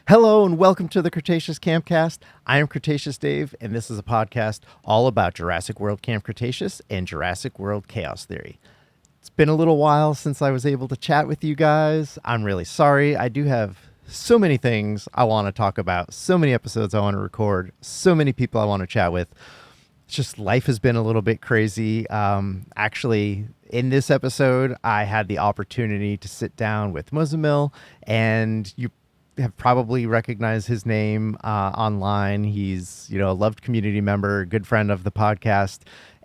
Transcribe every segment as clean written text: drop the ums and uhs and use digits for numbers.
Hello and welcome to the Cretaceous Campcast. I am Cretaceous Dave, and this is a podcast all about Jurassic World Camp Cretaceous and Jurassic World Chaos Theory. It's been a little while since I was able to chat with you guys. I'm really sorry. I do have so many things I want to talk about, so many episodes I want to record, so many people I want to chat with. It's just life has been a little bit crazy. Actually, in this episode, I had the opportunity to sit down with Muzzammil, and you have probably recognized his name online. He's a loved community member, good friend of the podcast,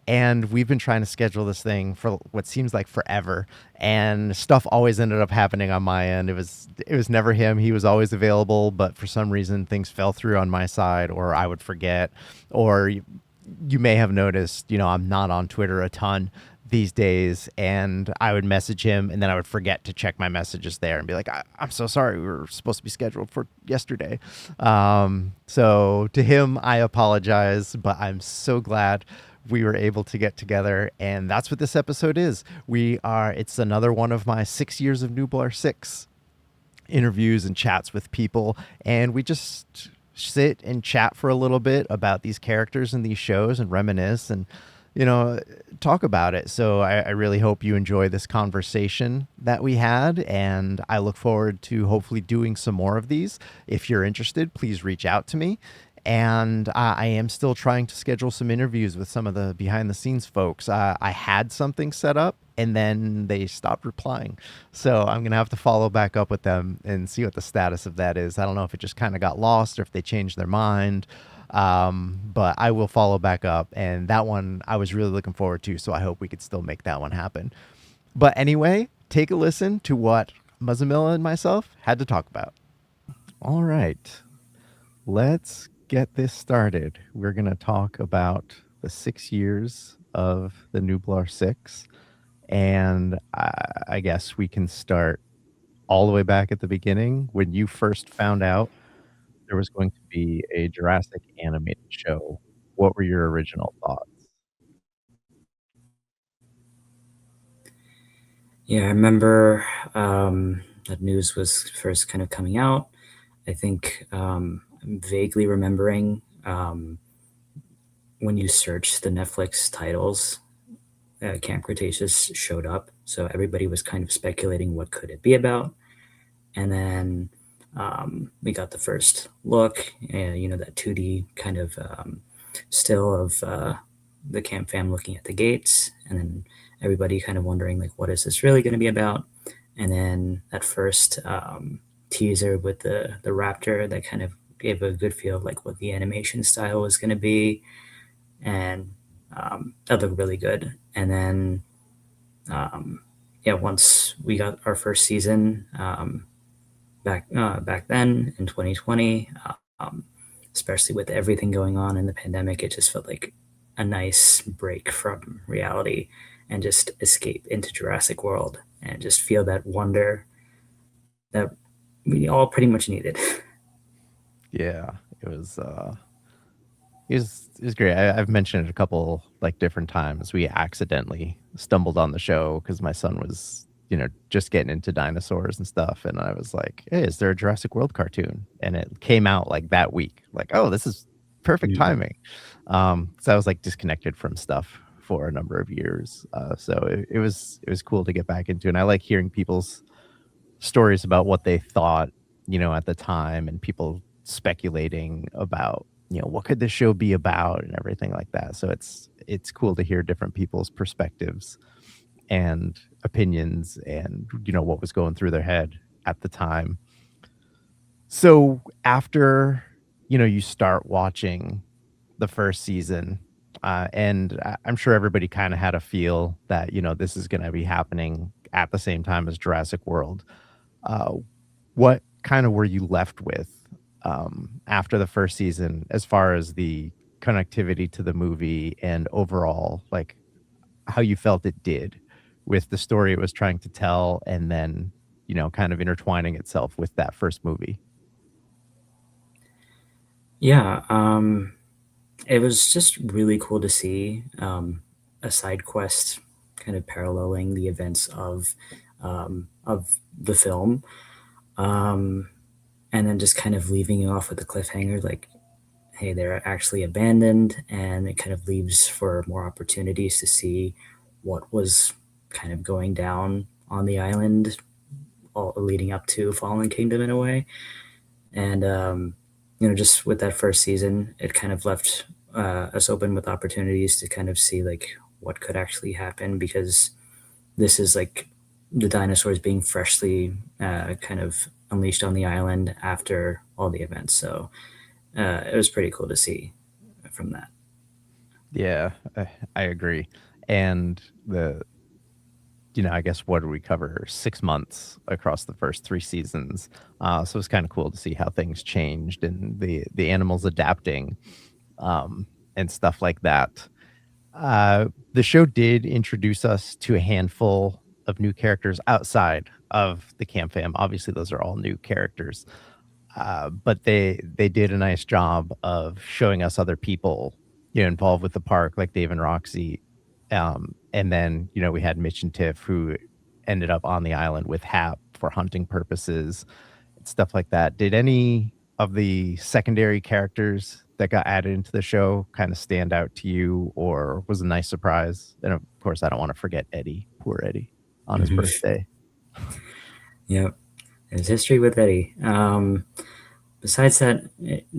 and we've been trying to schedule this thing for what seems like forever. And stuff always ended up happening on my end. It was never him. He was always available, but for some reason things fell through on my side, or I would forget, or you may have noticed, I'm not on Twitter a ton these days, and I would message him and then I would forget to check my messages there and be like, I'm so sorry. We were supposed to be scheduled for yesterday. So to him, I apologize, but I'm so glad we were able to get together. And that's what this episode is. It's another one of my 6 years of Nublar Six interviews and chats with people, and we just sit and chat for a little bit about these characters and these shows and reminisce and you know talk about it. So I really hope you enjoy this conversation that we had, and I look forward to hopefully doing some more of these. If you're interested, please reach out to me. And I am still trying to schedule some interviews with some of the behind the scenes folks. I had something set up and then they stopped replying. So I'm going to have to follow back up with them and see what the status of that is. I don't know if it just kind of got lost or if they changed their mind. But I will follow back up. And that one I was really looking forward to. So I hope we could still make that one happen. But anyway, take a listen to what Muzzammil and myself had to talk about. All right. Let's get this started. We're going to talk about the 6 years of the Nublar Six. And I guess we can start all the way back at the beginning when you first found out there was going to be a Jurassic animated show. What were your original thoughts? Yeah, I remember that news was first kind of coming out. I think I'm vaguely remembering when you search the Netflix titles, Camp Cretaceous showed up. So everybody was kind of speculating what could it be about. And then we got the first look, that 2D kind of still of the camp fam looking at the gates. And then everybody kind of wondering, like, what is this really going to be about? And then that first teaser with the raptor that kind of gave a good feel of like what the animation style was going to be, and that looked really good. And then yeah, once we got our first season back then in 2020, especially with everything going on in the pandemic, it just felt like a nice break from reality and just escape into Jurassic World and just feel that wonder that we all pretty much needed. Yeah, it was great. I've mentioned it a couple like different times. We accidentally stumbled on the show because my son was, just getting into dinosaurs and stuff, and I was like, "Hey, is there a Jurassic World cartoon?" And it came out like that week. Like, oh, this is perfect Yeah. timing. So I was like disconnected from stuff for a number of years. So it was cool to get back into, and I like hearing people's stories about what they thought, at the time, and people speculating about, what could this show be about and everything like that. So it's cool to hear different people's perspectives and opinions and, what was going through their head at the time. So after, you start watching the first season, and I'm sure everybody kind of had a feel that, this is going to be happening at the same time as Jurassic World. Uh, what kind of were you left with after the first season as far as the connectivity to the movie and overall, like how you felt it did with the story it was trying to tell and then, kind of intertwining itself with that first movie? Yeah, it was just really cool to see a side quest kind of paralleling the events of the film. Um, and then just kind of leaving you off with a cliffhanger, like, hey, they're actually abandoned, and it kind of leaves for more opportunities to see what was kind of going down on the island, all leading up to Fallen Kingdom in a way. And just with that first season, it kind of left us open with opportunities to kind of see like what could actually happen, because this is like the dinosaurs being freshly kind of unleashed on the island after all the events. So it was pretty cool to see from that. Yeah, I agree. And I guess what did we cover? 6 months across the first 3 seasons. So it's kind of cool to see how things changed and the animals adapting, and stuff like that. The show did introduce us to a handful of new characters outside of the Camp Fam. Obviously, those are all new characters, but they did a nice job of showing us other people, involved with the park, like Dave and Roxy. And then, we had Mitch and Tiff, who ended up on the island with Hap for hunting purposes and stuff like that. Did any of the secondary characters that got added into the show kind of stand out to you, or was a nice surprise? And of course, I don't want to forget Eddie, poor Eddie, on his Mhm. birthday. Yep. There's history with Eddie. Besides that,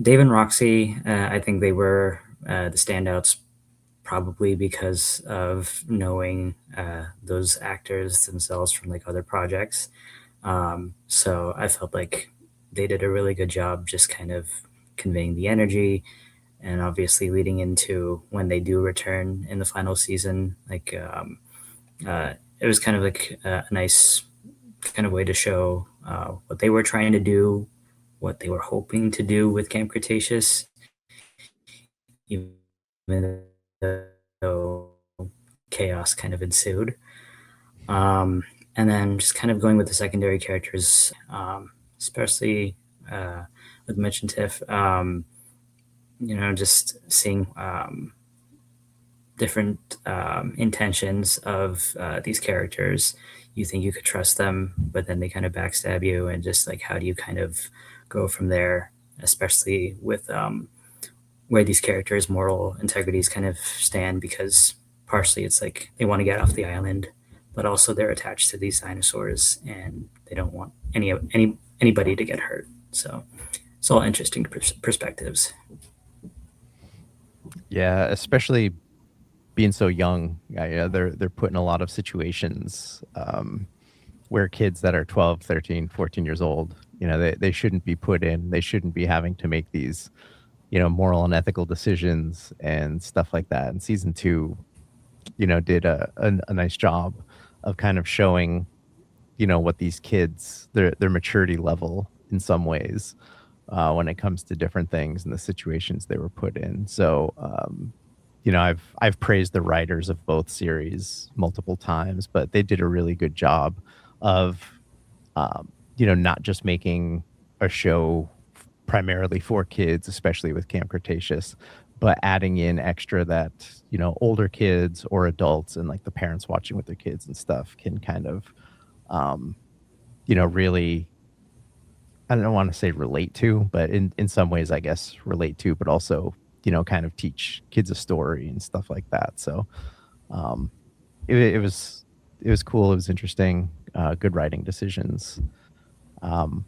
Dave and Roxy, I think they were the standouts, probably because of knowing those actors themselves from like other projects. So I felt like they did a really good job just kind of conveying the energy, and obviously leading into when they do return in the final season. Like it was kind of like a nice kind of way to show what they were trying to do, what they were hoping to do with Camp Cretaceous, even though chaos kind of ensued. Um, and then just kind of going with the secondary characters, especially with Mitch and Tiff, just seeing different intentions of these characters. You think you could trust them, but then they kind of backstab you, and just like how do you kind of go from there, especially with where these characters' moral integrities kind of stand, because partially it's like they want to get off the island, but also they're attached to these dinosaurs and they don't want anybody to get hurt. So it's all interesting perspectives. Yeah, especially being so young. Yeah, they're put in a lot of situations, where kids that are 12, 13, 14 years old, they shouldn't be put in. They shouldn't be having to make these, moral and ethical decisions and stuff like that. And season two, did a nice job of kind of showing, what these kids, their maturity level in some ways, when it comes to different things and the situations they were put in. So, I've praised the writers of both series multiple times, but they did a really good job of, not just making a show primarily for kids, especially with Camp Cretaceous, but adding in extra that, older kids or adults and like the parents watching with their kids and stuff can kind of, um, really, I don't want to say relate to, but in some ways, I guess relate to, but also, kind of teach kids a story and stuff like that. So, um, it was cool. It was interesting. Good writing decisions. Um,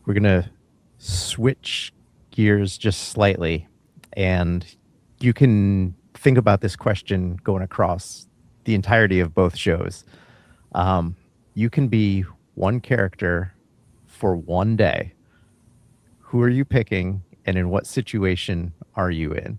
we're gonna switch gears just slightly, and you can think about this question going across the entirety of both shows. Um, you can be one character for one day. Who are you picking, and in what situation are you in?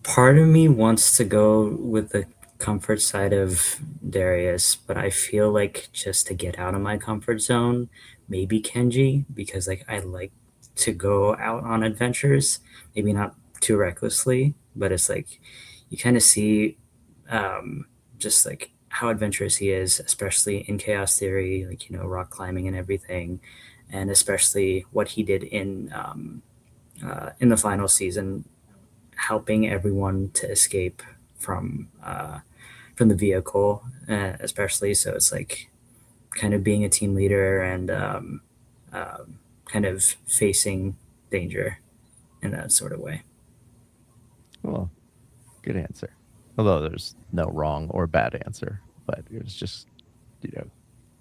Part of me wants to go with the comfort side of Darius, but I feel like just to get out of my comfort zone, maybe Kenji, because like I like to go out on adventures, maybe not too recklessly, but it's like you kind of see just like how adventurous he is, especially in Chaos Theory, like rock climbing and everything, and especially what he did in the final season, helping everyone to escape from from the vehicle, especially. So it's like kind of being a team leader and kind of facing danger in that sort of way. Well, good answer. Although there's no wrong or bad answer, but it was just,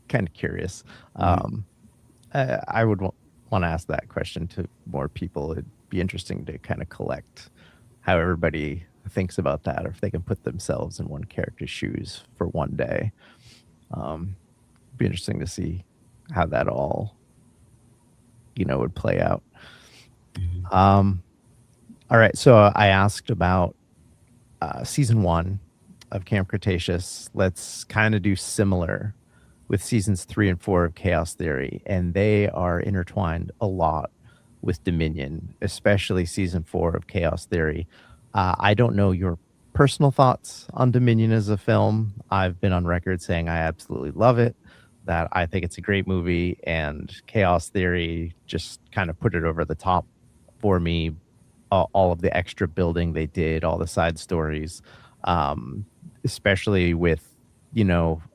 kind of curious. Mhm. I would want to ask that question to more people. It'd be interesting to kind of collect how everybody thinks about that, or if they can put themselves in one character's shoes for one day. Be interesting to see how that all, would play out. Mhm. All right. So I asked about season 1 of Camp Cretaceous. Let's kind of do similar with seasons 3 and 4 of Chaos Theory, and they are intertwined a lot with Dominion, especially season 4 of Chaos Theory. I don't know your personal thoughts on Dominion as a film. I've been on record saying I absolutely love it, that I think it's a great movie, and Chaos Theory just kind of put it over the top for me. All of the extra building they did, all the side stories, especially with,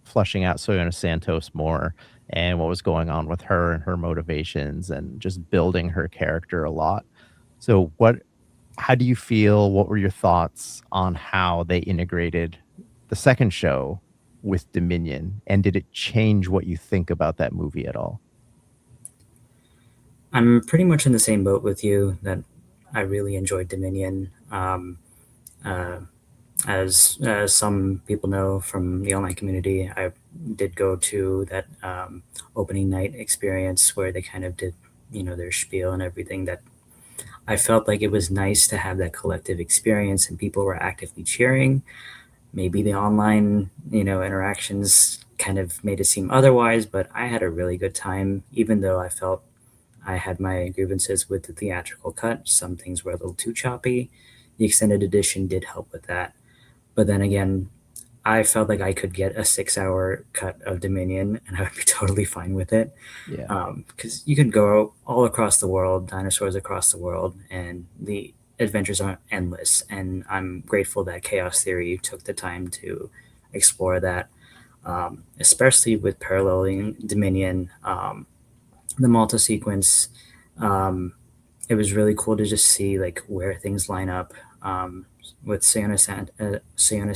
flushing out Soyona Santos more and what was going on with her and her motivations and just building her character a lot. So how do you feel? What were your thoughts on how they integrated the second show with Dominion? And did it change what you think about that movie at all? I'm pretty much in the same boat with you that I really enjoyed Dominion. Uh, as some people know from the online community, I did go to that opening night experience where they kind of did, their spiel and everything. That I felt like it was nice to have that collective experience and people were actively cheering. Maybe the online, interactions kind of made it seem otherwise, but I had a really good time, even though I felt I had my grievances with the theatrical cut. Some things were a little too choppy. The extended edition did help with that. But then again, I felt like I could get a 6-hour cut of Dominion and I would be totally fine with it. Yeah. Because you could go all across the world, dinosaurs across the world, and the adventures are endless. And I'm grateful that Chaos Theory took the time to explore that, especially with paralleling Dominion. The Malta sequence, um, it was really cool to just see like where things line up with Sayona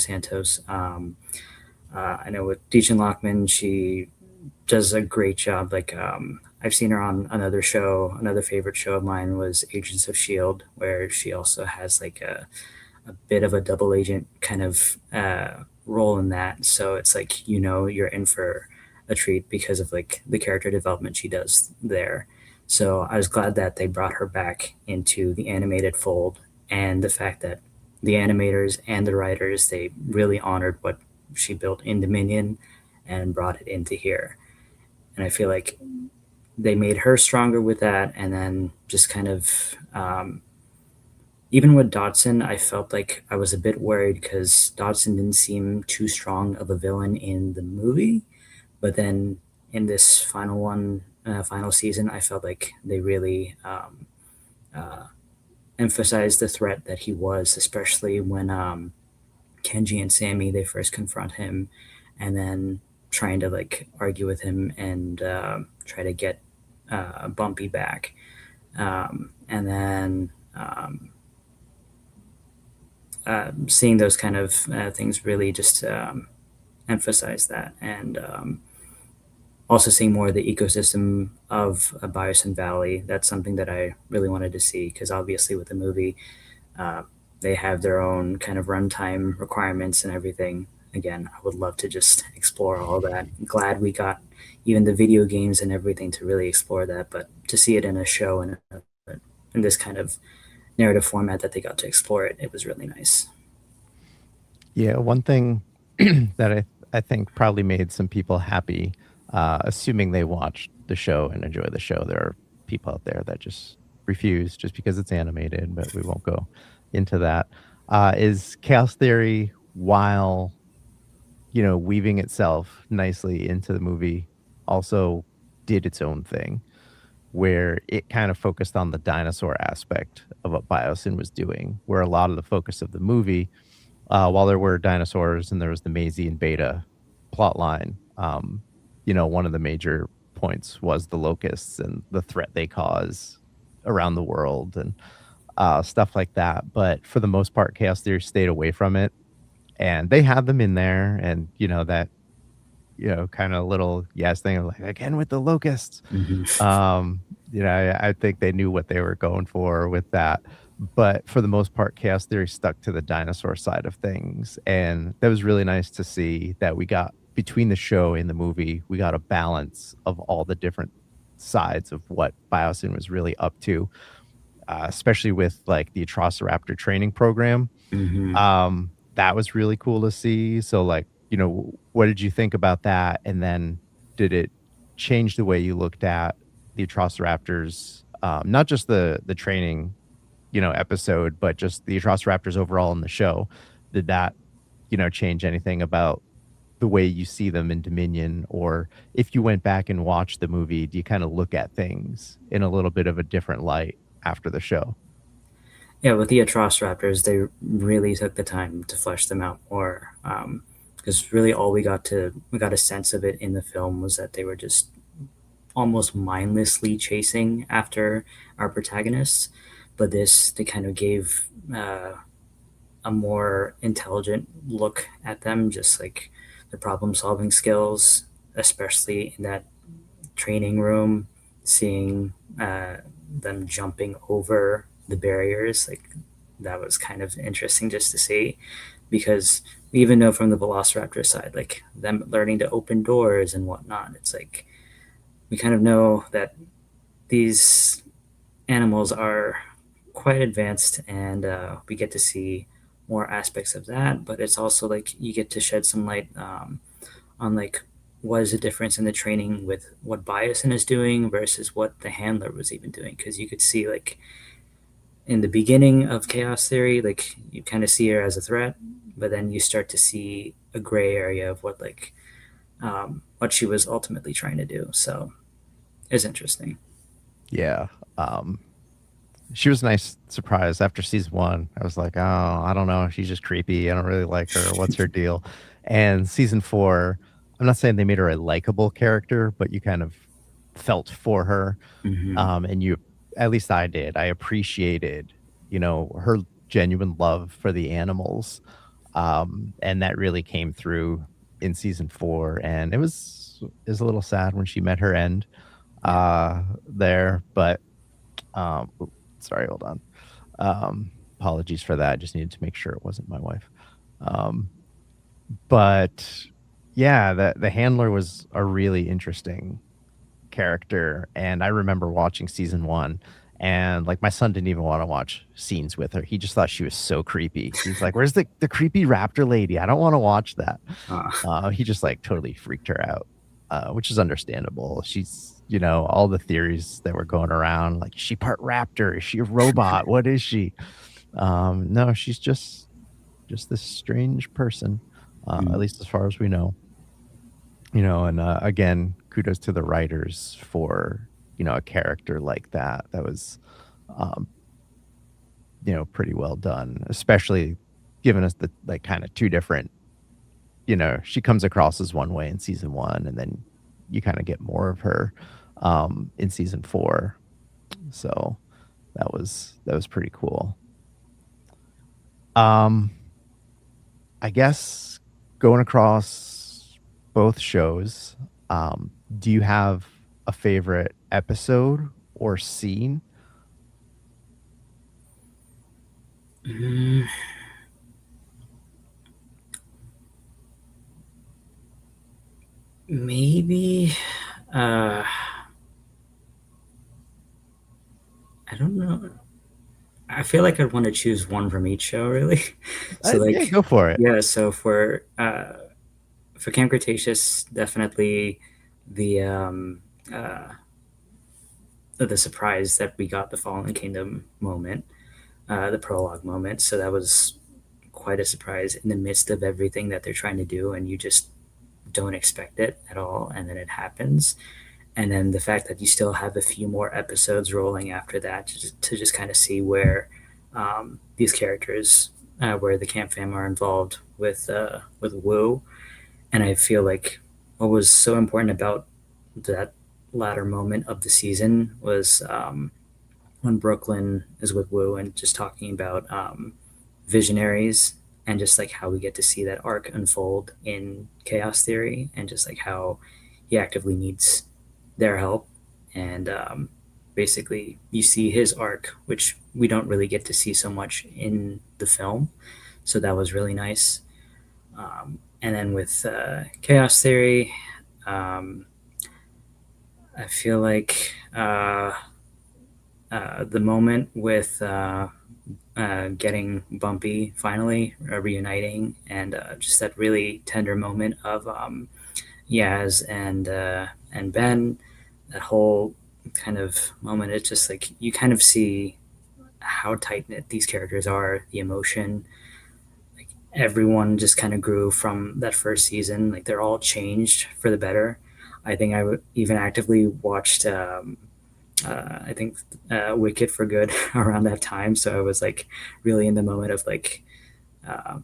Santos. I know with Deechan Lockman, she does a great job. Like I've seen her on another show. Another favorite show of mine was Agents of Shield, where she also has like a bit of a double agent kind of role in that. So it's like you're in for a treat because of like the character development she does there. So I was glad that they brought her back into the animated fold, and the fact that the animators and the writers, they really honored what she built in Dominion and brought it into here. And I feel like they made her stronger with that, and then just kind of even with Dodson, I felt like I was a bit worried because Dodson didn't seem too strong of a villain in the movie. But then in this final season, I felt like they really uh, emphasized the threat that he was, especially when Kenji and Sammy they first confront him, and then trying to like argue with him and try to get Bumpy back, and then seeing those kind of things really just emphasize that, and also seeing more of the ecosystem of Biosin Valley. That's something that I really wanted to see because obviously with the movie, uh, they have their own kind of runtime requirements and everything. Again, I would love to just explore all that. Glad we got even the video games and everything to really explore that, but to see it in a show and in this kind of narrative format that they got to explore it, it was really nice. Yeah, one thing that I think probably made some people happy, assuming they watched the show and enjoy the show. There are people out there that just refuse just because it's animated, but we won't go into that. Is Chaos Theory, while weaving itself nicely into the movie, also did its own thing, where it kind of focused on the dinosaur aspect of what Biosyn was doing, where a lot of the focus of the movie while there were dinosaurs and there was the Maisie and Beta plot line, one of the major points was the locusts and the threat they cause around the world and stuff like that. But for the most part, Chaos Theory stayed away from it, and they had them in there, and that kind of little yes thing of like again with the locusts. Hmm. I think they knew what they were going for with that. But for the most part, Chaos Theory stuck to the dinosaur side of things. And that was really nice to see that we got between the show and the movie, we got a balance of all the different sides of what Biosyn was really up to, especially with like the Atrociraptor training program. Hmm. That was really cool to see. So, like, what did you think about that? And then did it change the way you looked at the Atrociraptors, not just the training, episode, but just the Atrociraptors overall in the show? Did that, change anything about the way you see them in Dominion? Or if you went back and watched the movie, do you kind of look at things in a little bit of a different light after the show? Yeah, with the Atrociraptors, they really took the time to flesh them out more. Because really, all we got a sense of it in the film was that they were just almost mindlessly chasing after our protagonists. But this, they kind of gave a more intelligent look at them, just like the problem solving skills, especially in that training room, seeing them jumping over the barriers. Like, that was kind of interesting just to see, because we even know from the Velociraptor side, like them learning to open doors and whatnot. It's like we kind of know that these animals are quite advanced, and we get to see more aspects of that. But it's also like you get to shed some light on like what is the difference in the training with what Bison is doing versus what the handler was even doing, because you could see like in the beginning of Chaos Theory, like you kind of see her as a threat, but then you start to see a gray area of what she was ultimately trying to do. So it's interesting. Yeah. She was a nice surprise after season one. I was like, oh, I don't know. She's just creepy. I don't really like her. What's her deal? And season four, I'm not saying they made her a likable character, but you kind of felt for her. Hmm. And at least I did. I appreciated, her genuine love for the animals. And that really came through in season four. And it was a little sad when she met her end Yeah. there, but sorry, hold on. Apologies for that. I just needed to make sure it wasn't my wife. Um, but yeah, the handler was a really interesting character, and I remember watching season one, and like my son didn't even want to watch scenes with her. He just thought she was so creepy. He's like, "Where's the creepy raptor lady? I don't want to watch that." Uh, He just like totally freaked her out, which is understandable. She's, all the theories that were going around, like, is she part raptor? Is she a robot? What is she? No, she's just this strange person, at mm, least as far as we know. And again, kudos to the writers for a character like that. That was, um, pretty well done, especially giving us the like kind of two different. She comes across as one way in season one, and then you kind of get more of her in season four. So that was pretty cool. Um, I guess going across both shows, do you have a favorite episode or scene? mm, maybe. Uh, I don't know. I feel like I'd want to choose one from each show, really. So, Yeah, like, go for it. yeah. So for Camp Cretaceous, definitely the the surprise that we got, the Fallen Kingdom moment, the prologue moment. So that was quite a surprise in the midst of everything that they're trying to do, and you just don't expect it at all, and then it happens. And then the fact that you still have a few more episodes rolling after that to just kind of see where these characters where the camp fam are involved with Wu, and I feel like what was so important about that latter moment of the season was when Brooklyn is with Wu and just talking about visionaries and just like how we get to see that arc unfold in Chaos Theory and just like how he actively needs their help and basically you see his arc, which we don't really get to see so much in the film, so that was really nice. And then with Chaos Theory, um, I feel like the moment with getting Bumpy finally reuniting, and just that really tender moment of Yaz and Ben, that whole kind of moment. It's just like you kind of see how tight knit these characters are, the emotion. Like everyone just kind of grew from that first season. Like they're all changed for the better. I think even actively watched I think Wicked for Good around that time. So I was like really in the moment of like uh,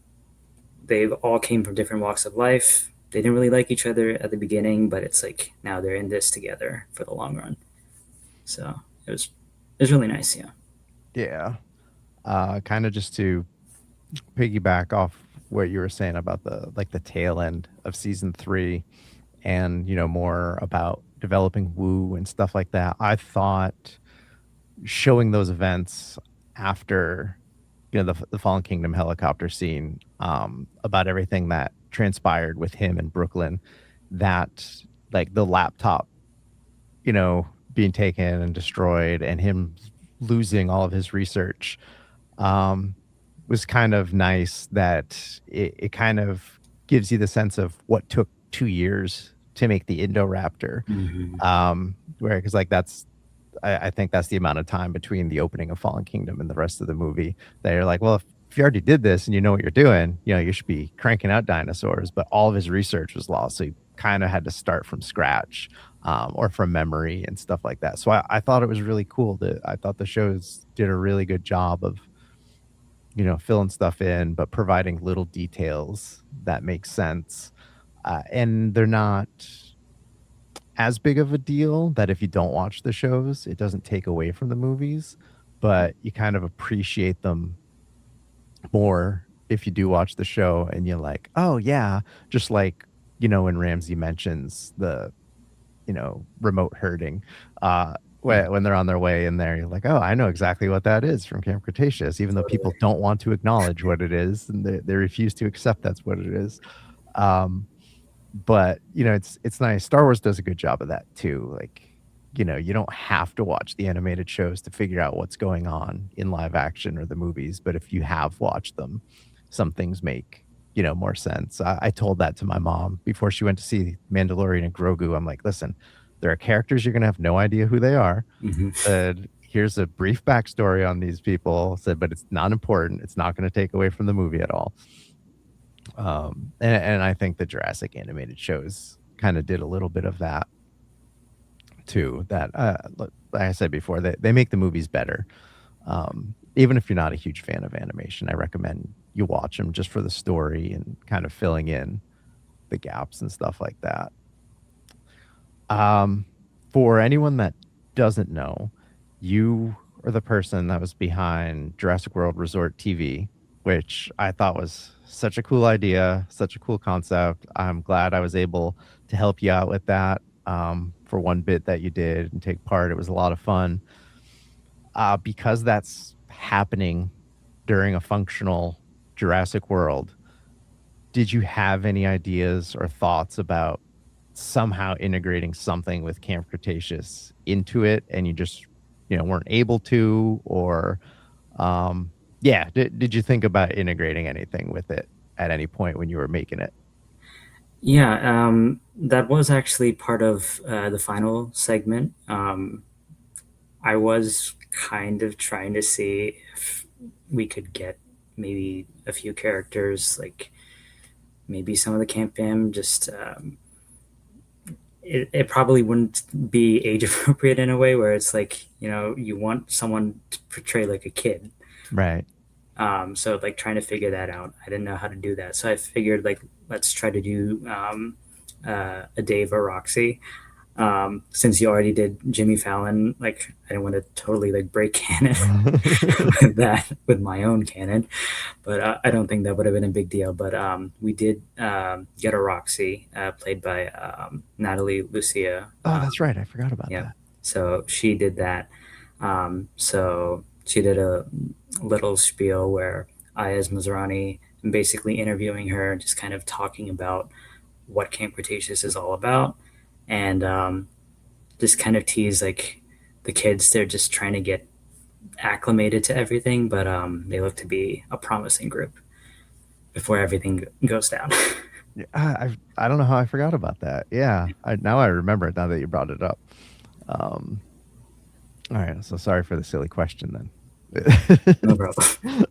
they've all came from different walks of life. They didn't really like each other at the beginning, but it's like now they're in this together for the long run. So it was really nice. Yeah. Yeah. Kind of just to piggyback off what you were saying about the like the tail end of season 3 and more about developing Wu and stuff like that. I thought showing those events after the Fallen Kingdom helicopter scene, about everything that transpired with him in Brooklyn, that like the laptop being taken and destroyed and him losing all of his research, um, was kind of nice that it kind of gives you the sense of what took 2 years to make the Indoraptor. Mm-hmm. Where, because like I think that's the amount of time between the opening of Fallen Kingdom and the rest of the movie that you're like, well, if you already did this and you know what you're doing, you should be cranking out dinosaurs. But all of his research was lost, so he kind of had to start from scratch, or from memory and stuff like that. So I thought it was really cool that I thought the shows did a really good job of filling stuff in, but providing little details that make sense. And they're not as big of a deal that if you don't watch the shows, it doesn't take away from the movies, but you kind of appreciate them more if you do watch the show and you're like, oh, yeah, just like, when Ramsey mentions the, remote herding, when they're on their way in there, you're like, oh, I know exactly what that is from Camp Cretaceous, even though Totally. people don't want to acknowledge what it is and they refuse to accept that's what it is. Um, but it's nice. Star Wars does a good job of that too. Like, you don't have to watch the animated shows to figure out what's going on in live action or the movies, but if you have watched them, some things make more sense. I told that to my mom before she went to see Mandalorian and Grogu. I'm like, listen, there are characters you're gonna have no idea who they are. Mm-hmm. Said, here's a brief backstory on these people. Said, but it's not important. It's not going to take away from the movie at all. And I think the Jurassic animated shows kind of did a little bit of that too. That, like I said before, they make the movies better. Even if you're not a huge fan of animation, I recommend you watch them just for the story and kind of filling in the gaps and stuff like that. Um, for anyone that doesn't know, you are the person that was behind Jurassic World Resort TV, which I thought was such a cool idea, such a cool concept. I'm glad I was able to help you out with that, for one bit that you did and take part. It was a lot of fun. Because that's happening during a functional Jurassic World, did you have any ideas or thoughts about somehow integrating something with Camp Cretaceous into it and you just weren't able to? Or yeah, did you think about integrating anything with it at any point when you were making it? Yeah, that was actually part of the final segment. I was kind of trying to see if we could get maybe a few characters, like maybe some of the camp fam. Just it probably wouldn't be age appropriate in a way where it's like you want someone to portray like a kid. Right. So like trying to figure that out, I didn't know how to do that. So I figured like let's try to do a Dave or Roxy. Since you already did Jimmy Fallon, like I didn't want to totally like break canon with that with my own canon, but I don't think that would have been a big deal. But we did get a Roxy played by Natalie Lucia. Oh, that's right. I forgot about Yeah, that. so she did that. So she did a little spiel where I, as Mizrani, am basically interviewing her, just kind of talking about what Camp Cretaceous is all about, and just kind of tease like the kids. They're just trying to get acclimated to everything, but they look to be a promising group before everything goes down. Yeah, I don't know how I forgot about that. Yeah, now I remember it now that you brought it up. Um, all right, so sorry for the silly question then. No problem.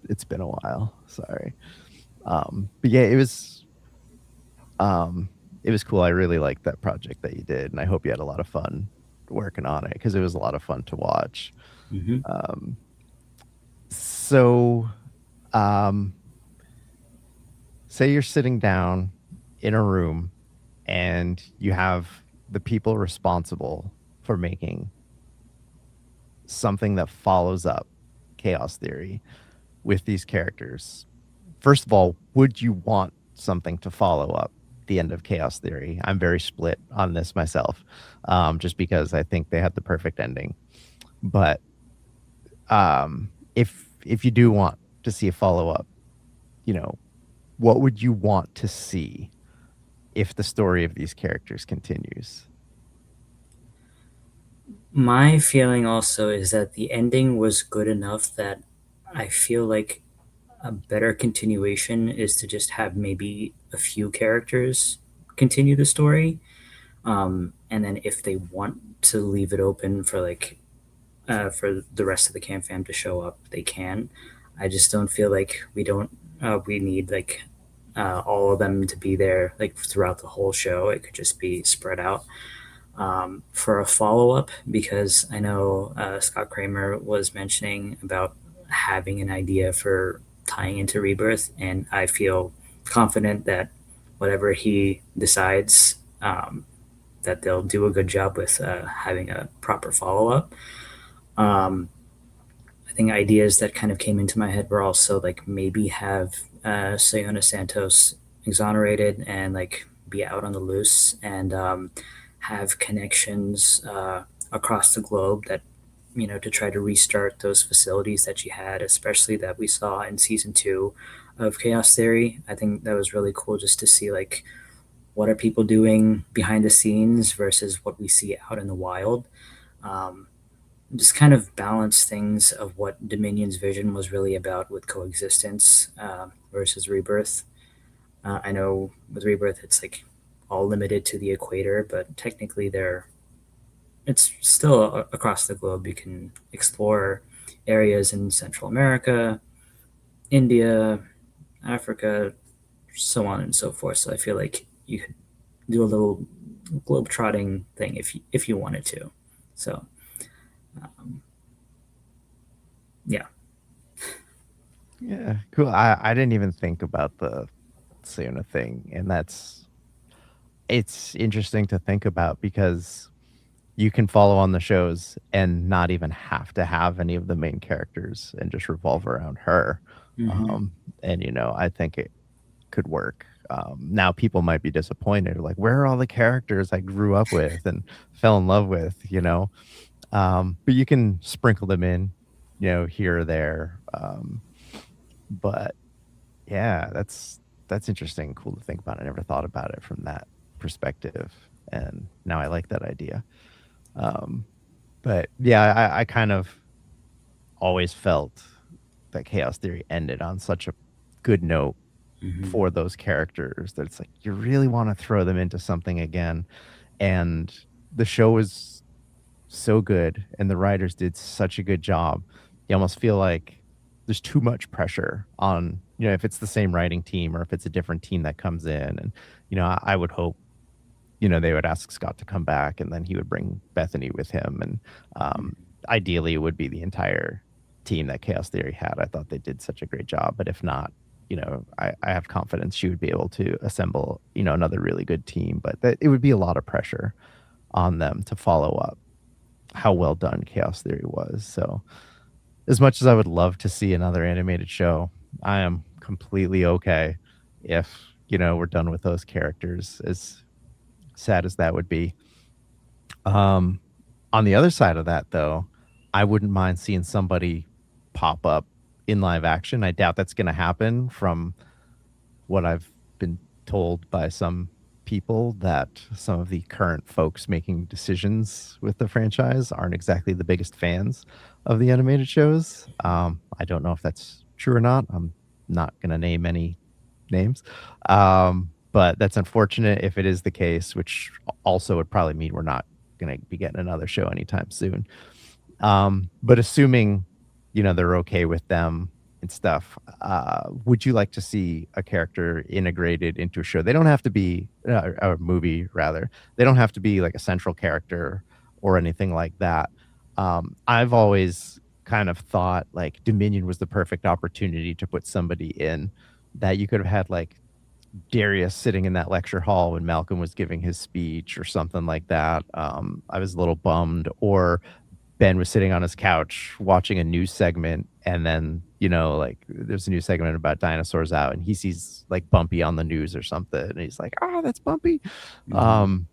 It's been a while. Sorry. But yeah, it was cool. I really liked that project that you did, and I hope you had a lot of fun working on it because it was a lot of fun to watch. Hmm. So, um, say you're sitting down in a room and you have the people responsible for making something that follows up Chaos Theory with these characters. First of all, would you want something to follow up the end of Chaos Theory? I'm very split on this myself, just because I think they had the perfect ending. But if you do want to see a follow up, what would you want to see if the story of these characters continues? My feeling also is that the ending was good enough that I feel like a better continuation is to just have maybe a few characters continue the story. And then if they want to leave it open for like for the rest of the camp fam to show up, they can. I just don't feel like we need like all of them to be there like throughout the whole show. It could just be spread out for a follow up, because I know Scott Kramer was mentioning about having an idea for tying into Rebirth, and I feel confident that whatever he decides, that they'll do a good job with having a proper follow up. Um, I think ideas that kind of came into my head were also like maybe have Sayona Santos exonerated and like be out on the loose, and have connections across the globe that, to try to restart those facilities that you had, especially that we saw in season 2 of Chaos Theory. I think that was really cool just to see like what are people doing behind the scenes versus what we see out in the wild. Um, just kind of balance things of what Dominion's vision was really about with coexistence versus Rebirth. I know with Rebirth, it's like all limited to the equator, but technically it's still across the globe. You can explore areas in Central America, India, Africa, so on and so forth. So I feel like you could do a little globe trotting thing if you wanted to. So yeah. Yeah, cool. I didn't even think about the Sayona thing, and it's interesting to think about because you can follow on the shows and not even have to have any of the main characters and just revolve around her. Hmm. And I think it could work. Now people might be disappointed, like, where are all the characters I grew up with and fell in love with, but you can sprinkle them in, here or there. But yeah, that's interesting, cool to think about. I never thought about it from that perspective, and now I like that idea. But yeah, I kind of always felt that Chaos Theory ended on such a good note Hmm. for those characters that it's like you really want to throw them into something again. And the show was so good and the writers did such a good job. You almost feel like there's too much pressure on, if it's the same writing team or if it's a different team that comes in. And, I would hope, they would ask Scott to come back and then he would bring Bethany with him. And ideally, it would be the entire team that Chaos Theory had. I thought they did such a great job. But if not, I have confidence she would be able to assemble, another really good team. But it would be a lot of pressure on them to follow up how well done Chaos Theory was. So as much as I would love to see another animated show, I am completely okay if, we're done with those characters, as sad as that would be. On the other side of that, though, I wouldn't mind seeing somebody pop up in live action. I doubt that's going to happen from what I've been told by some people, that some of the current folks making decisions with the franchise aren't exactly the biggest fans of the animated shows. I don't know if that's true or not. I'm not going to name any names. But that's unfortunate if it is the case, which also would probably mean we're not going to be getting another show anytime soon. But assuming, they're okay with them and stuff, would you like to see a character integrated into a show? They don't have to be a movie, rather. They don't have to be like a central character or anything like that. I've always kind of thought like Dominion was the perfect opportunity to put somebody in that you could have had, like Darius sitting in that lecture hall when Malcolm was giving his speech or something like that. I was a little bummed. Or Ben was sitting on his couch watching a news segment, and then, like there's a news segment about dinosaurs out, and he sees like Bumpy on the news or something, and he's like, "Oh, that's Bumpy." So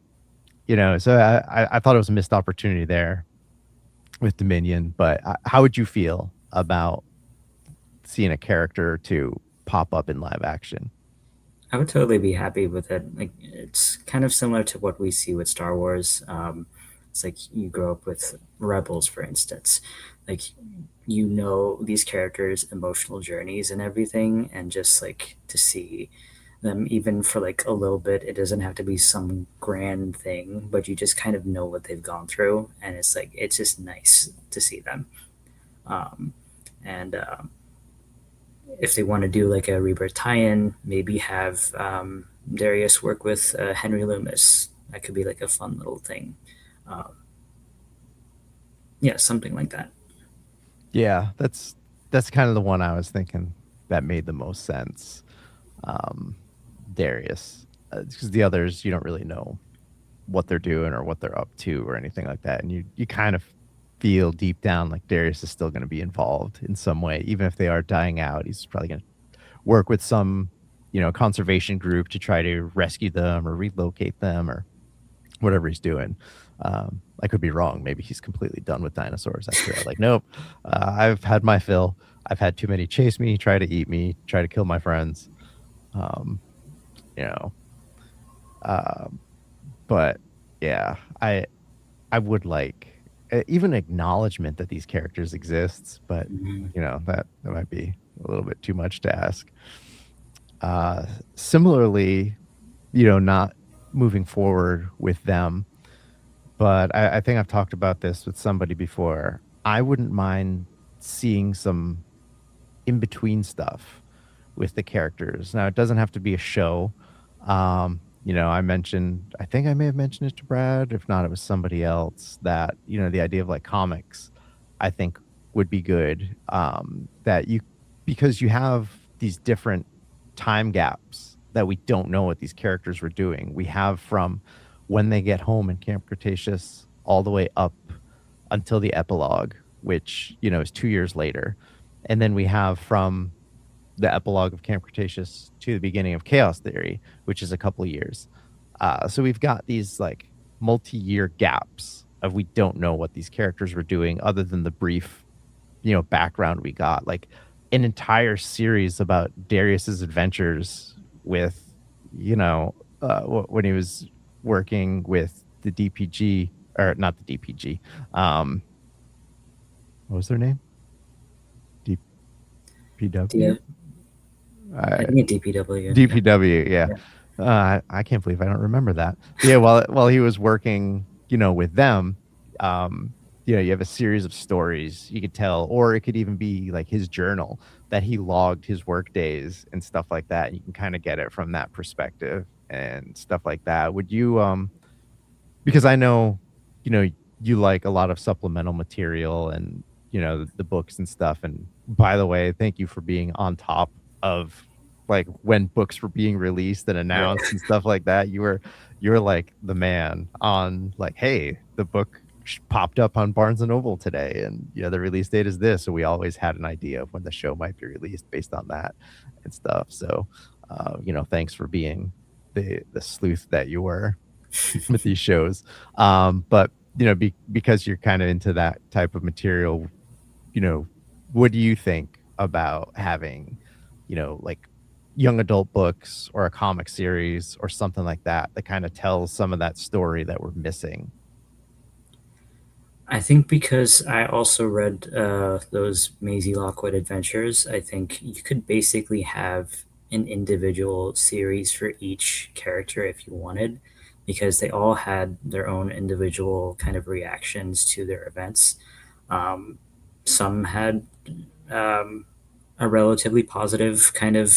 I thought it was a missed opportunity there with Dominion. But how would you feel about seeing a character to pop up in live action? I would totally be happy with it. Like, it's kind of similar to what we see with Star Wars. It's like you grow up with Rebels, for instance. Like, these characters' emotional journeys and everything, and just like to see them even for like a little bit. It doesn't have to be some grand thing, but you just kind of know what they've gone through, and it's just nice to see them. And if they want to do like a Rebirth tie-in, maybe have Darius work with Henry Loomis. That could be like a fun little thing. Yeah, something like that. Yeah, that's kind of the one I was thinking that made the most sense. Darius, because the others, you don't really know what they're doing or what they're up to or anything like that, and you kind of feel deep down like Darius is still going to be involved in some way, even if they are dying out. He's probably going to work with some, conservation group to try to rescue them or relocate them or whatever he's doing. I could be wrong. Maybe he's completely done with dinosaurs after that. Like, nope, I've had my fill. I've had too many chase me, try to eat me, try to kill my friends. You know, but yeah, I would like even acknowledgement that these characters exist, but that might be a little bit too much to ask. Similarly, not moving forward with them, but I think I've talked about this with somebody before. I wouldn't mind seeing some in between stuff with the characters. Now, it doesn't have to be a show. I think I may have mentioned it to Brad. If not, it was somebody else, that, the idea of like comics, I think would be good. Because you have these different time gaps that we don't know what these characters were doing. We have from when they get home in Camp Cretaceous all the way up until the epilogue, which, is 2 years later. And then we have from the epilogue of Camp Cretaceous to the beginning of Chaos Theory, which is a couple of years. So we've got these like multi-year gaps of we don't know what these characters were doing other than the brief, background we got. Like an entire series about Darius's adventures with, when he was working with the DPG, or not the DPG. What was their name? DPW? Yeah. I think DPW. DPW, yeah. I can't believe I don't remember that. Yeah, while he was working, with them, you have a series of stories you could tell, or it could even be like his journal that he logged his work days and stuff like that. You can kind of get it from that perspective and stuff like that. Would you, because I know, you like a lot of supplemental material and, the books and stuff. And by the way, thank you for being on top of like when books were being released and Right. announced and stuff like that. You were like the man on like, hey, the book popped up on Barnes and Noble today, and the release date is this. So we always had an idea of when the show might be released based on that and stuff. So thanks for being the sleuth that you were with these shows. But because you're kind of into that type of material, what do you think about having, like young adult books or a comic series or something like that that kind of tells some of that story that we're missing? I think because I also read those Maisie Lockwood adventures, I think you could basically have an individual series for each character if you wanted, because they all had their own individual kind of reactions to their events. Um, some had um, a relatively positive kind of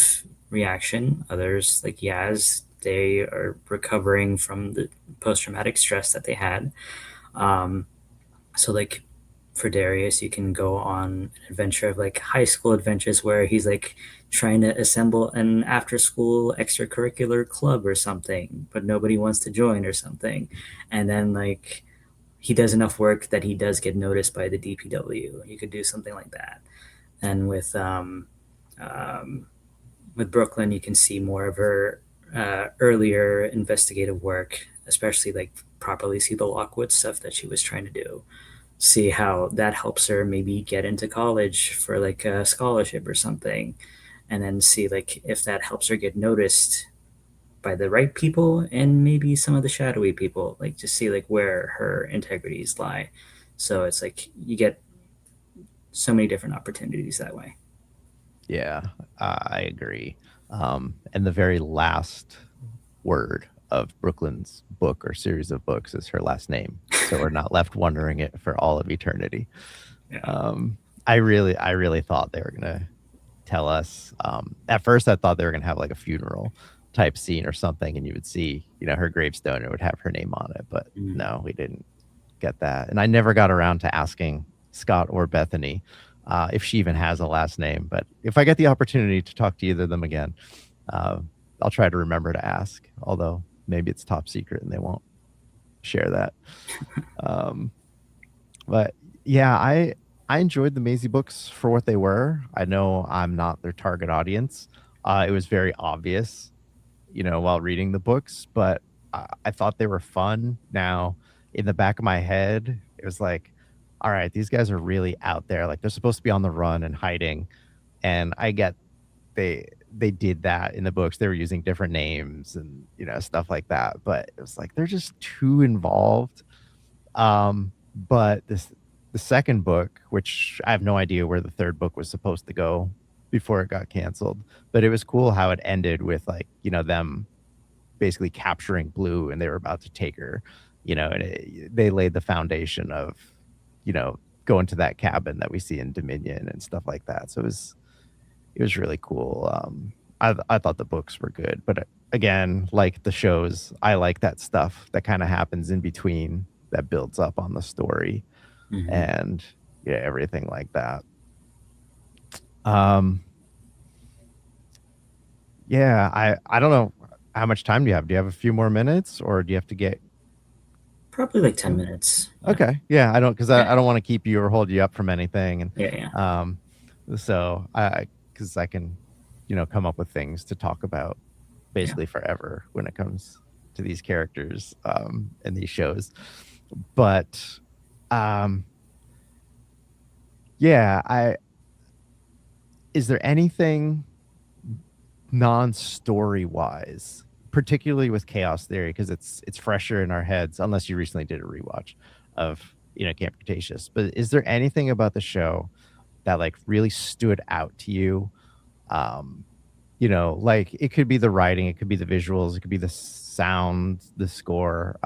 reaction, others, like Yaz, they are recovering from the post traumatic stress that they had. Um, so like for Darius, you can go on an adventure of like high school adventures where he's like trying to assemble an after school extracurricular club or something, but nobody wants to join or something. And then like he does enough work that he does get noticed by the DPW. You could do something like that. And um, with Brooklyn, you can see more of her earlier investigative work, especially like properly see the Lockwood stuff that she was trying to do, see how that helps her maybe get into college for like a scholarship or something, and then see like if that helps her get noticed by the right people and maybe some of the shadowy people, like just see like where her integrities lie. So it's like you get so many different opportunities that way. Yeah, I agree. And the very last word of Brooklyn's book or series of books is her last name. So we're not left wondering it for all of eternity. Yeah. Um, I really thought they were gonna tell us. At first, I thought they were gonna have like a funeral type scene or something, and you would see, her gravestone and it would have her name on it. But Mm. no, we didn't get that, and I never got around to asking Scott or Bethany if she even has a last name. But if I get the opportunity to talk to either of them again, uh, I'll try to remember to ask. Although maybe it's top secret and they won't share that. Um, but yeah, I enjoyed the Maisie books for what they were. I know I'm not their target audience. It was very obvious, while reading the books, but I thought they were fun. Now, in the back of my head, it was like, all right, these guys are really out there. Like they're supposed to be on the run and hiding. And I get they did that in the books. They were using different names and stuff like that. But it was like they're just too involved. But the second book, which I have no idea where the third book was supposed to go before it got canceled, but it was cool how it ended with like, them basically capturing Blue and they were about to take her, and they laid the foundation of, going to that cabin that we see in Dominion and stuff like that. So it was really cool. I thought the books were good, but again, like the shows, I like that stuff that kind of happens in between that builds up on the story Mhm. and yeah, everything like that. Um, yeah, I don't know how much time do you have? Do you have a few more minutes or do you have to get Probably like 10 minutes. Yeah. okay? Yeah, I don't because Yeah. I don't want to keep you or hold you up from anything, and Yeah. Yeah. um, so I because I can come up with things to talk about Yeah. basically forever when it comes to these characters and these shows. But um, yeah, I is there anything non-story wise, particularly with Chaos Theory, because it's fresher in our heads, unless you recently did a rewatch of Camp Cretaceous. But is there anything about the show that like really stood out to you? Um, like it could be the writing, it could be the visuals, it could be the sound, the score.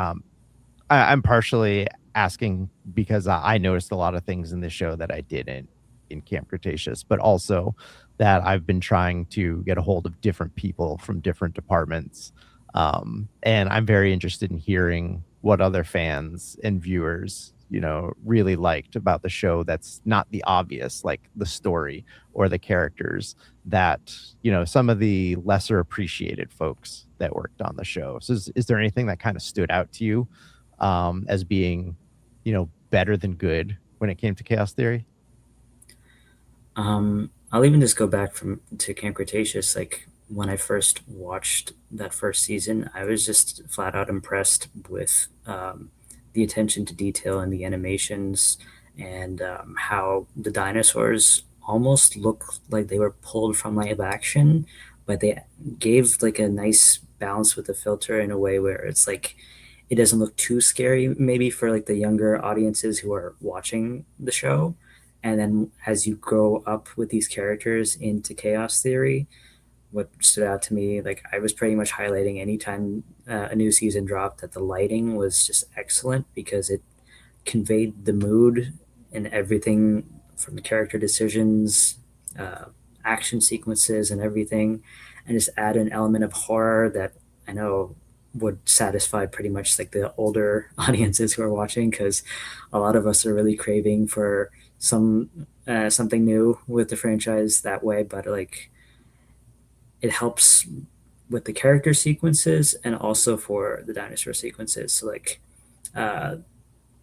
I'm partially asking because I noticed a lot of things in the show that I didn't in Camp Cretaceous, but also that I've been trying to get a hold of different people from different departments. And I'm very interested in hearing what other fans and viewers really liked about the show that's not the obvious, like the story or the characters that, some of the lesser appreciated folks that worked on the show. So is there anything that kind of stood out to you as being, better than good when it came to Chaos Theory? I'll even just go back from to Camp Cretaceous. Like when I first watched that first season, I was just flat out impressed with the attention to detail in the animations and how the dinosaurs almost look like they were pulled from live action, but they gave like a nice balance with the filter in a way where it's like it doesn't look too scary, maybe for like the younger audiences who are watching the show. And then as you grow up with these characters into Chaos Theory, what stood out to me, like I was pretty much highlighting anytime a new season dropped, that the lighting was just excellent because it conveyed the mood and everything from the character decisions, uh, action sequences, and everything, and just add an element of horror that I know would satisfy pretty much like the older audiences who are watching, because a lot of us are really craving for something new with the franchise that way. But like it helps with the character sequences and also for the dinosaur sequences. So like uh,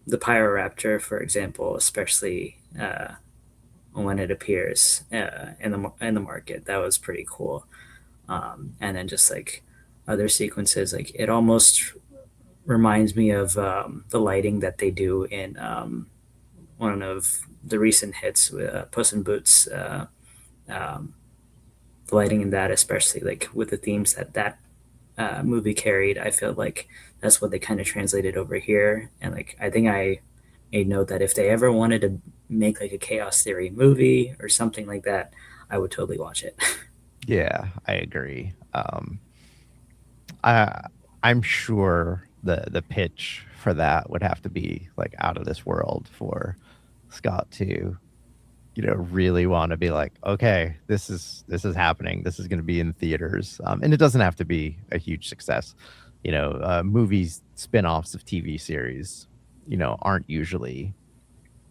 the Pyroraptor, for example, especially when it appears in the market, that was pretty cool. And then just like other sequences, like it almost reminds me of the lighting that they do in one of the recent hits with Puss in Boots. Um, the lighting in that, especially like with the themes that movie carried, I feel like that's what they kind of translated over here. And like I think I made note that if they ever wanted to make like a Chaos Theory movie or something like that, I would totally watch it. Yeah, I agree. I I'm sure the pitch for that would have to be like out of this world for Scott to, really want to be like, okay, this is happening. This is going to be in theaters, and it doesn't have to be a huge success. Movies spin-offs of TV series, aren't usually,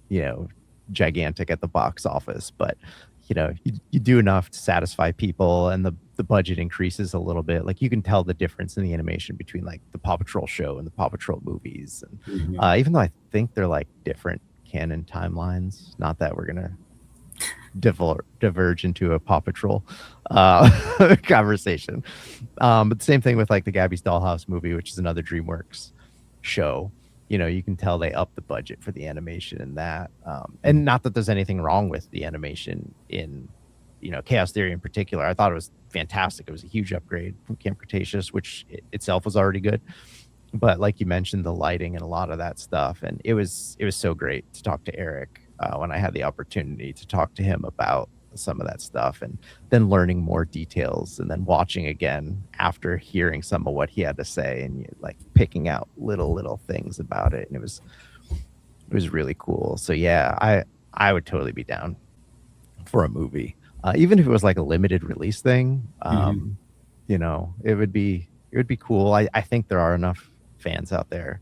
you know, gigantic at the box office, but you do enough to satisfy people and the budget increases a little bit. Like you can tell the difference in the animation between like the Paw Patrol show and the Paw Patrol movies. And Mhm. even though I think they're like different canon timelines, not that we're gonna diverge into a Paw Patrol conversation. But the same thing with like the Gabby's Dollhouse movie, which is another DreamWorks show. You can tell they upped the budget for the animation in that. And not that there's anything wrong with the animation in, Chaos Theory in particular. I thought it was fantastic. It was a huge upgrade from Camp Cretaceous, which itself was already good. But like you mentioned, the lighting and a lot of that stuff, and it was so great to talk to Eric when I had the opportunity to talk to him about some of that stuff, and then learning more details, and then watching again after hearing some of what he had to say, and like picking out little things about it, and it was really cool. So yeah, I would totally be down for a movie, even if it was like a limited release thing. Mhm. It would be cool. I think there are enough fans out there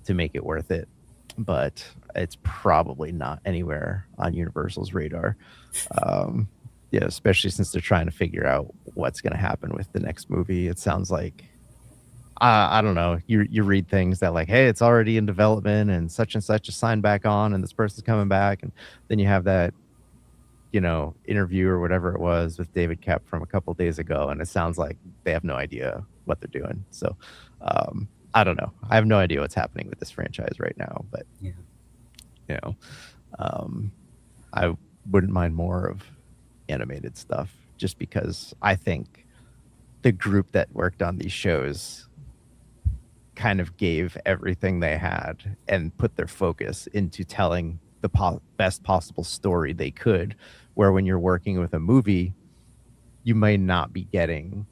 to make it worth it, but it's probably not anywhere on Universal's radar. Um, yeah, especially since they're trying to figure out what's going to happen with the next movie. It sounds like I don't know. You read things that like, hey, it's already in development, and such is signed back on, and this person's coming back, and then you have that interview or whatever it was with David Kep from a couple days ago, and it sounds like they have no idea what they're doing. So I don't know. I have no idea what's happening with this franchise right now, but Yeah. you know, um, I wouldn't mind more of animated stuff just because I think the group that worked on these shows kind of gave everything they had and put their focus into telling the best possible story they could. Where when you're working with a movie, you may not be getting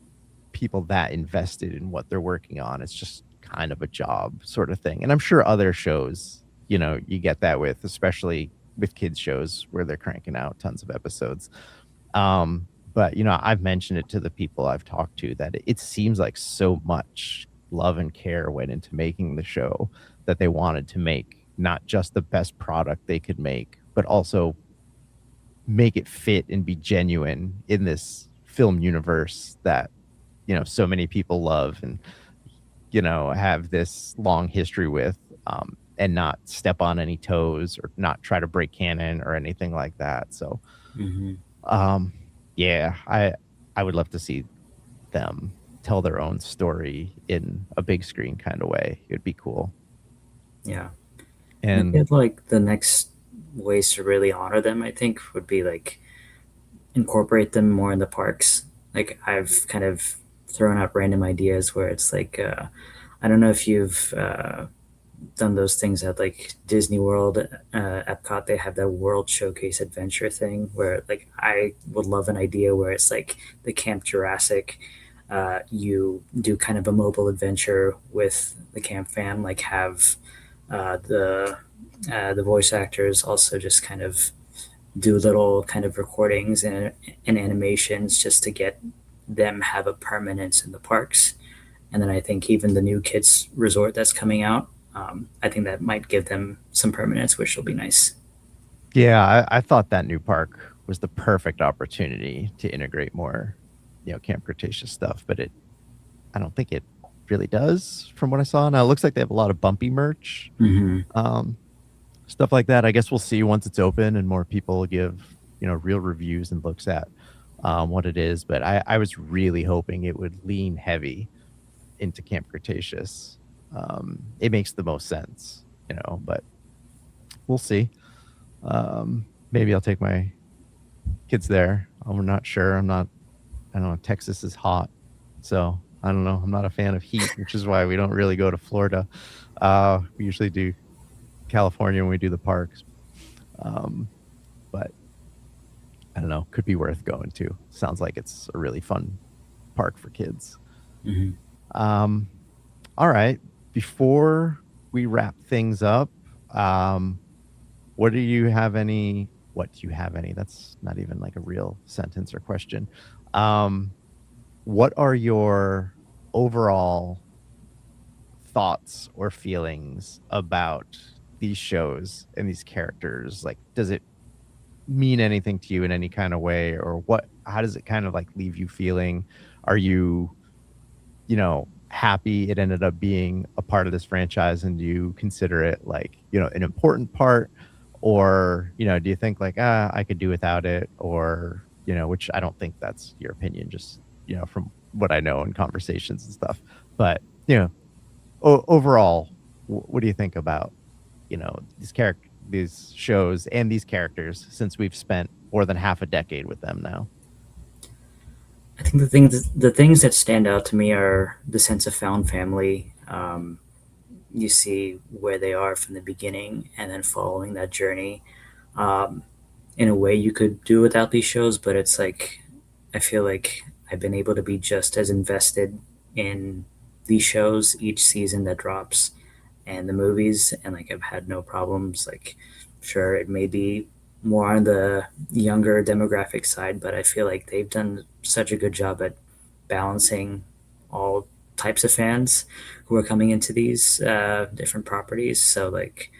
people that invested in what they're working on. It's just kind of a job sort of thing. And I'm sure other shows, you get that with, especially with kids shows where they're cranking out tons of episodes. But I've mentioned it to the people I've talked to that it seems like so much love and care went into making the show that they wanted to make not just the best product they could make, but also make it fit and be genuine in this film universe that, so many people love and, have this long history with, and not step on any toes or not try to break canon or anything like that. So, Hmm. um, yeah, I would love to see them tell their own story in a big screen kind of way. It'd be cool. Yeah. And I And feel like the next ways to really honor them, I think, would be like incorporate them more in the parks. Like I've kind of thrown out random ideas where it's like, I don't know if you've done those things at like Disney World, Epcot. They have that World Showcase Adventure thing where like I would love an idea where it's like the Camp Jurassic. You do kind of a mobile adventure with the camp fam, like have the voice actors also just kind of do little kind of recordings and animations just to get them have a permanence in the parks. And then I think even the new kids resort that's coming out, I think that might give them some permanence, which will be nice. yeah, I thought that new park was the perfect opportunity to integrate more, Camp Cretaceous stuff, but I don't think it really does from what I saw. Now it looks like they have a lot of bumpy merch, Hmm. um, stuff like that. I guess we'll see once it's open and more people give, real reviews and looks at, what it is. But I was really hoping it would lean heavy into Camp Cretaceous. It makes the most sense, but we'll see. Maybe I'll take my kids there. I'm not sure. I don't know. Texas is hot. So I don't know. I'm not a fan of heat, which is why we don't really go to Florida. We usually do California when we do the parks. Um, but I don't know. Could be worth going to. Sounds like it's a really fun park for kids. Hmm. Um, all right. Before we wrap things up, um, what do you have any? What do you have any? That's not even like a real sentence or question. Um, what are your overall thoughts or feelings about these shows and these characters? Like, does it mean anything to you in any kind of way, or how does it kind of like leave you feeling? Are you, happy it ended up being a part of this franchise, and do you consider it like, an important part? Or, do you think like, I could do without it? Or, which I don't think that's your opinion, just, from what I know in conversations and stuff. But, overall, what do you think about, these shows and these characters, since we've spent more than half a decade with them now? I think the things that stand out to me are the sense of found family. You see where they are from the beginning, and then following that journey. Um, in a way, you could do without these shows, but it's like I feel like I've been able to be just as invested in these shows each season that drops and the movies, and like I've had no problems. Like, sure, it may be more on the younger demographic side, but I feel like they've done such a good job at balancing all types of fans who are coming into these different properties. So like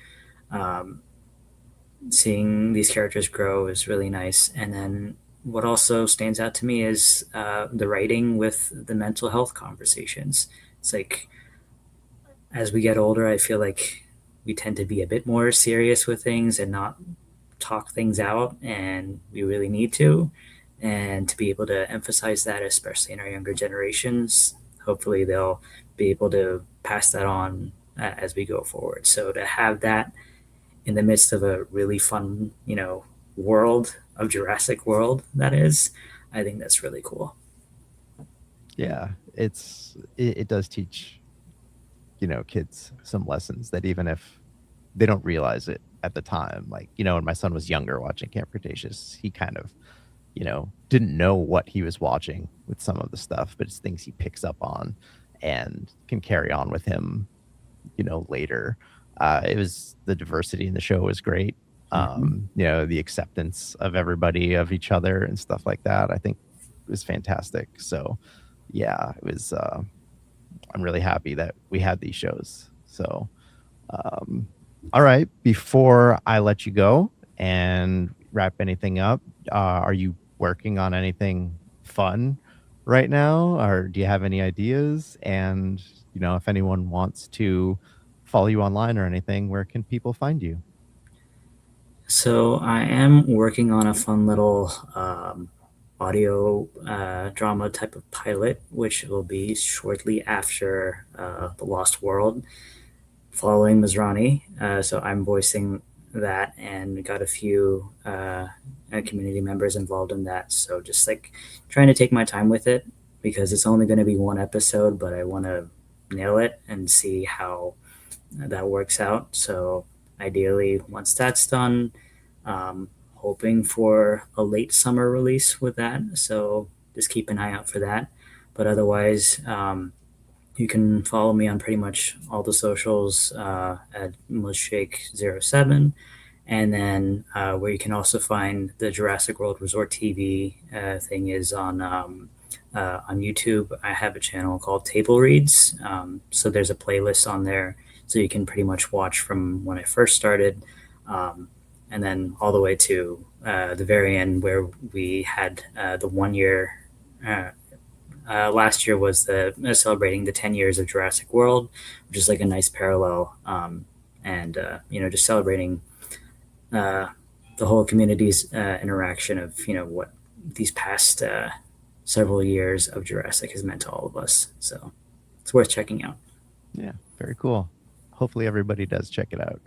um, seeing these characters grow is really nice. And then what also stands out to me is the writing with the mental health conversations. It's like as we get older, I feel like we tend to be a bit more serious with things and not talk things out, and we really need to. And to be able to emphasize that, especially in our younger generations, hopefully they'll be able to pass that on as we go forward. So to have that in the midst of a really fun, world of Jurassic World, that is, I think that's really cool. Yeah, it does teach, kids some lessons that even if they don't realize it at the time, like, when my son was younger watching Camp Cretaceous, he kind of, didn't know what he was watching with some of the stuff, but it's things he picks up on and can carry on with him, later. It was the diversity in the show was great. Hmm. The acceptance of everybody, of each other and stuff like that, I think was fantastic. So yeah, it was, I'm really happy that we had these shows. So, um, All right. Before I let you go and wrap anything up, are you working on anything fun right now, or do you have any ideas? And if anyone wants to follow you online or anything, where can people find you? So I am working on a fun little audio drama type of pilot, which will be shortly after The Lost World, following Masrani. So I'm voicing that and got a few community members involved in that. So just like trying to take my time with it because it's only going to be one episode, but I want to nail it and see how that works out. So ideally, once that's done, hoping for a late summer release with that. So just keep an eye out for that. But otherwise, you can follow me on pretty much all the socials at Mushshake07. And then where you can also find the Jurassic World Resort TV thing is on YouTube. I have a channel called Table Reads. So there's a playlist on there. So you can pretty much watch from when I first started um, and then all the way to the very end where we had the 1 year. Last year was the celebrating the 10 years of Jurassic World, which is like a nice parallel, and just celebrating uh, the whole community's interaction of what these past several years of Jurassic has meant to all of us. So it's worth checking out. Yeah, very cool. Hopefully, everybody does check it out,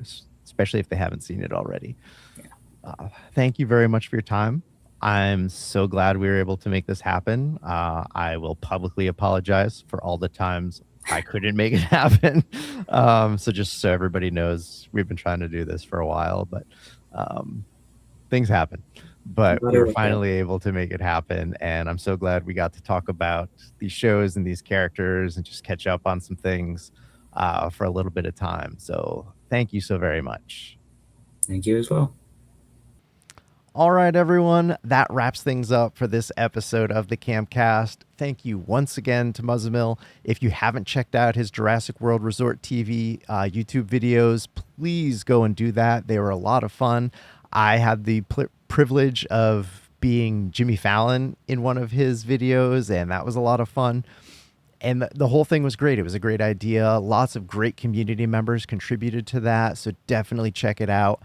especially if they haven't seen it already. Yeah. Thank you very much for your time. I'm so glad we were able to make this happen. I will publicly apologize for all the times I couldn't make it happen. So just so everybody knows, we've been trying to do this for a while, but things happen. But we were finally able to make it happen. And I'm so glad we got to talk about these shows and these characters and just catch up on some things for a little bit of time. So thank you so very much. Thank you as well. All right, everyone. That wraps things up for this episode of the Campcast. Thank you once again to Muzzammil. If you haven't checked out his Jurassic World Resort TV YouTube videos, please go and do that. They were a lot of fun. I had the privilege of being Jimmy Fallon in one of his videos, and that was a lot of fun. And the whole thing was great. It was a great idea. Lots of great community members contributed to that, so definitely check it out.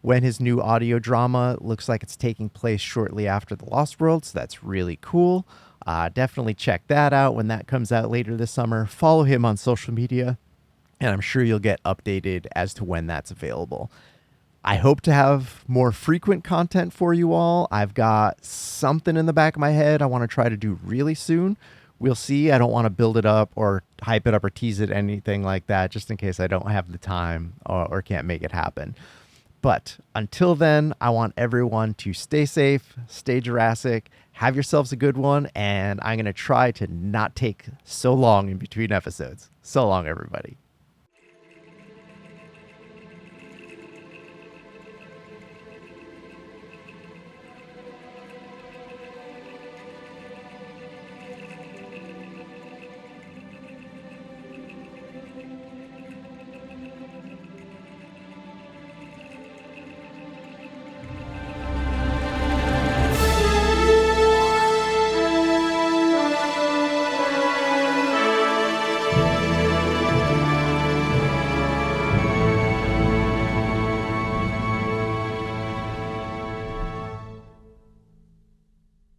When his new audio drama looks like it's taking place shortly after The Lost World, so that's really cool. Definitely check that out when that comes out later this summer. Follow him on social media, and I'm sure you'll get updated as to when that's available. I hope to have more frequent content for you all. I've got something in the back of my head I want to try to do really soon. We'll see. I don't want to build it up or hype it up or tease it, anything like that, just in case I don't have the time or can't make it happen. But until then, I want everyone to stay safe, stay Jurassic, have yourselves a good one, and I'm going to try to not take so long in between episodes. So long, everybody.